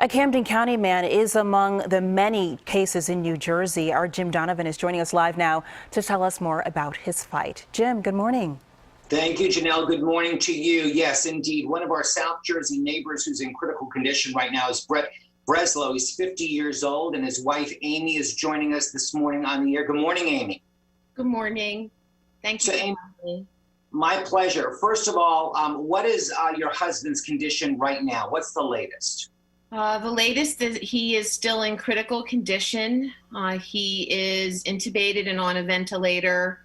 A Camden County man is among the many cases in New Jersey. Our Jim Donovan is joining us live now to tell us more about his fight. Jim, good morning. Thank you, Janelle. Good morning to you. Yes, indeed. One of our South Jersey neighbors who's in critical condition right now is Brett Breslow. He's 50 years old, and his wife, Amy, is joining us this morning on the air. Good morning, Amy. Good morning. Thank you. So, Amy, my pleasure. First of all, what is your husband's condition right now? What's the latest? The latest is he is still in critical condition. He is intubated and on a ventilator.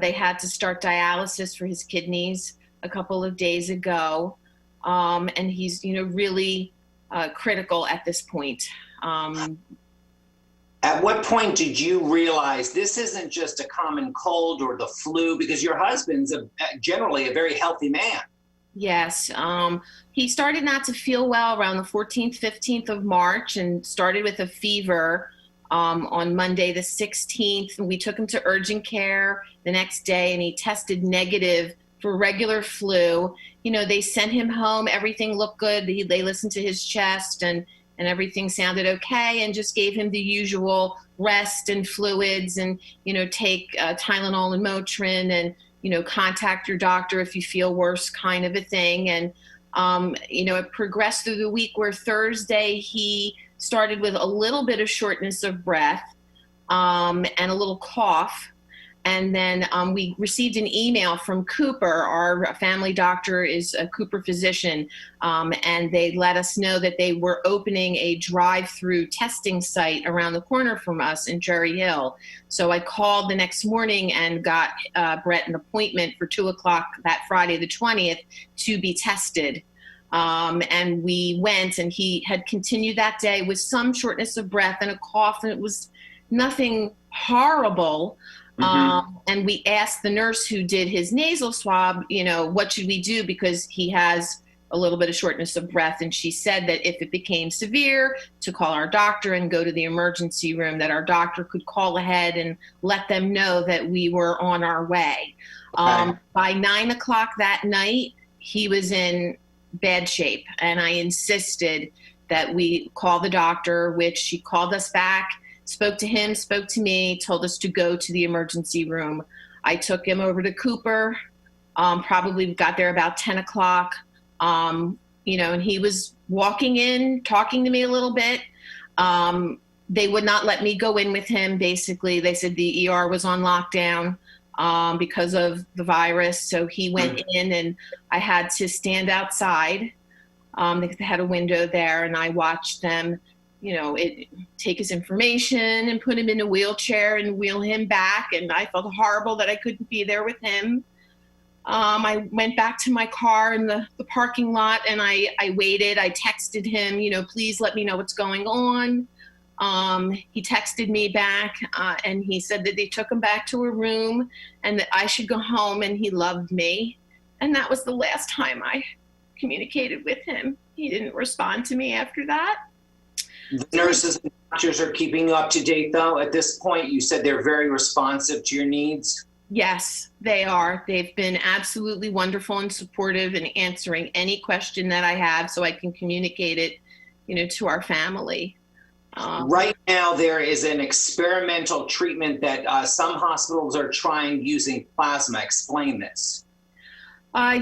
They had to start dialysis for his kidneys a couple of days ago. And he's, really critical at this point. At what point did you realize this isn't just a common cold or the flu? Because your husband's generally a very healthy man. Yes. He started not to feel well around the 14th, 15th of March and started with a fever on Monday the 16th. We took him to urgent care the next day and he tested negative for regular flu. They sent him home. Everything looked good. They listened to his chest and everything sounded okay and just gave him the usual rest and fluids and, take Tylenol and Motrin and, contact your doctor if you feel worse kind of a thing. And, it progressed through the week where Thursday he started with a little bit of shortness of breath and a little cough. And then we received an email from Cooper. Our family doctor is a Cooper physician, and they let us know that they were opening a drive-through testing site around the corner from us in Cherry Hill. So I called the next morning and got Brett an appointment for 2 o'clock that Friday, the 20th, to be tested. And we went, and he had continued that day with some shortness of breath and a cough, and it was nothing horrible. And we asked the nurse who did his nasal swab, what should we do? Because he has a little bit of shortness of breath. And she said that if it became severe, to call our doctor and go to the emergency room, that our doctor could call ahead and let them know that we were on our way. Okay. By 9 o'clock that night, he was in bad shape. And I insisted that we call the doctor, which she called us back. Spoke to him, spoke to me, told us to go to the emergency room. I took him over to Cooper, probably got there about 10 o'clock, and he was walking in, talking to me a little bit. They would not let me go in with him, basically. They said the ER was on lockdown because of the virus. So he went in, and I had to stand outside. They had a window there, and I watched them take his information and put him in a wheelchair and wheel him back. And I felt horrible that I couldn't be there with him. I went back to my car in the parking lot and I waited. I texted him, please let me know what's going on. He texted me back and he said that they took him back to a room and that I should go home and he loved me. And that was the last time I communicated with him. He didn't respond to me after that. The nurses and doctors are keeping you up to date, though. At this point, you said they're very responsive to your needs. Yes, they are. They've been absolutely wonderful and supportive in answering any question that I have so I can communicate it, to our family. Right now, there is an experimental treatment that some hospitals are trying using plasma. Explain this.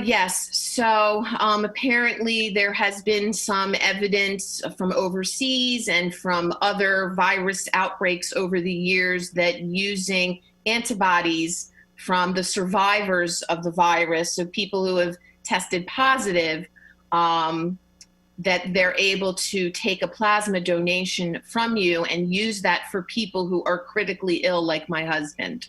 Yes. So apparently there has been some evidence from overseas and from other virus outbreaks over the years that using antibodies from the survivors of the virus, so people who have tested positive, that they're able to take a plasma donation from you and use that for people who are critically ill, like my husband.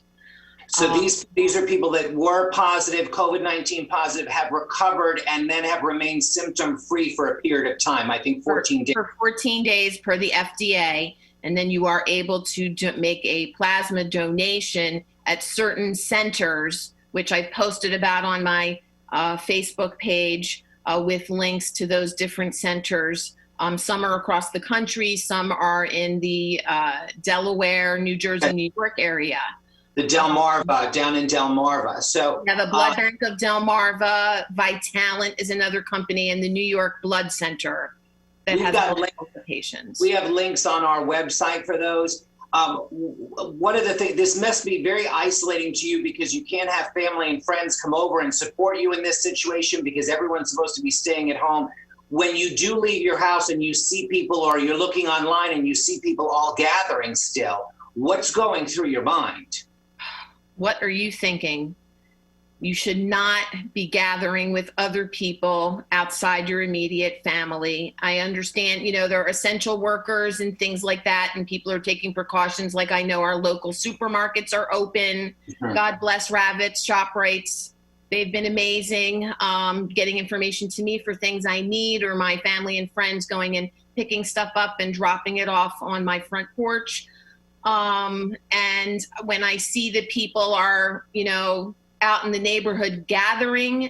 So these are people that were positive, COVID-19 positive, have recovered, and then have remained symptom-free for a period of time, I think 14 days. For 14 days per the FDA, and then you are able to make a plasma donation at certain centers, which I posted about on my Facebook page with links to those different centers. Some are across the country, some are in the Delaware, New Jersey, New York area. The Delmarva, down in Delmarva. So yeah, the Blood Bank of Delmarva, Vitalent is another company, and the New York Blood Center. that We've has got multiple locations. We have links on our website for those. One of the things, this must be very isolating to you because you can't have family and friends come over and support you in this situation because everyone's supposed to be staying at home. When you do leave your house and you see people, or you're looking online and you see people all gathering still, what's going through your mind? What are you thinking? You should not be gathering with other people outside your immediate family. I understand, there are essential workers and things like that, and people are taking precautions. Like I know our local supermarkets are open. Mhm. God bless Ravitz, ShopRites. They've been amazing, getting information to me for things I need, or my family and friends going and picking stuff up and dropping it off on my front porch. And when I see that people are, out in the neighborhood gathering,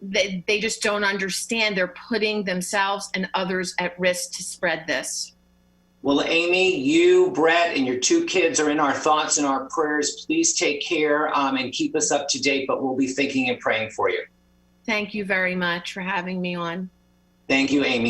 they just don't understand. They're putting themselves and others at risk to spread this. Well, Amy, you, Brett, and your 2 kids are in our thoughts and our prayers. Please take care and keep us up to date, but we'll be thinking and praying for you. Thank you very much for having me on. Thank you, Amy.